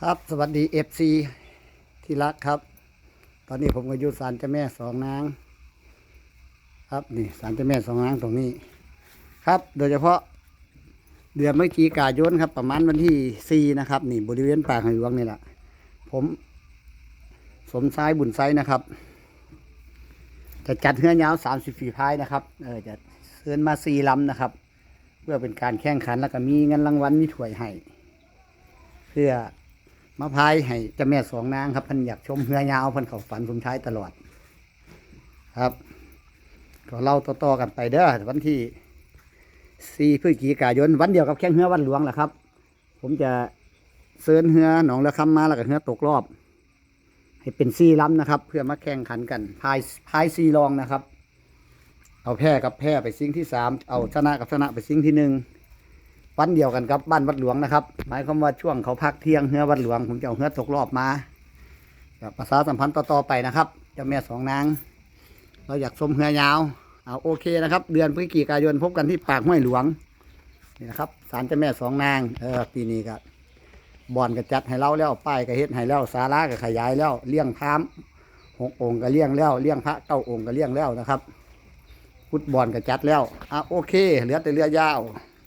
ครับสวัสดีFCที่รักครับตอนนี้ผมก็อยู่ศาลเจ้าแม่สองนางครับนี่ศาลเจ้าแม่สองนางตรงนี้ครับโดยเฉพาะเดือนพฤศจิกายนครับประมาณวันที่4นะครับนี่บริเวณปากหอยหลวงนี่แหละผมสมชายบุญไซนะครับจะจัดเรือยาว30 ฝีพายนะครับจะเชิญมา4 ลำนะครับเพื่อเป็นการแข่งขันแล้วก็มีเงินรางวัลมีถ้วยให้เพื่อมาพายให้เจ้าแม่สองนางครับเพิ่นอยากชมเรือยาวเพิ่นเขาฝันสมชายตลอดครับก็เล่าต่อๆกันไปเด้อวันที่4 พฤศจิกายนวันเดียวกับแข่งเรือวัดหลวงแหละครับผมจะเชิญเรือหนองระคำมาแล้วก็เรือตกรอบให้เป็น4 ลำนะครับเพื่อมาแข่งขันกันพาย4 ลองนะครับเอาแพ้กับแพ้ไปซิ่งที่3เอาชนะกับชนะไปซิ่งที่1วันเดียวกันครับบ้านวัดหลวงนะครับหมายความว่าช่วงเขาพักเที่ยงเฮือวัดหลวงผมจะเอาเฮือตกรอบมาแบบประชาสัมพันธ์ต่อไปนะครับเจ้าแม่สองนางเราอยากชมเฮือยาวเอาโอเคนะครับเดือนพฤศจิกายนพบกันที่ปากห้วยหลวงนี่นะครับศาลเจ้าแม่สองนางปีนี้ก็บ่อนก็จัดให้เราแล้วป้ายก็เฮ็ดให้แล้วศาลาก็ขยายแล้วเลี้ยงพราหมณ์6 องค์ก็เลี้ยงแล้วเลี้ยงพระ9 องค์ก็เลี้ยงแล้วนะครับฟุตบอลก็จัดแล้วโอเคเหลือแต่เรือยาว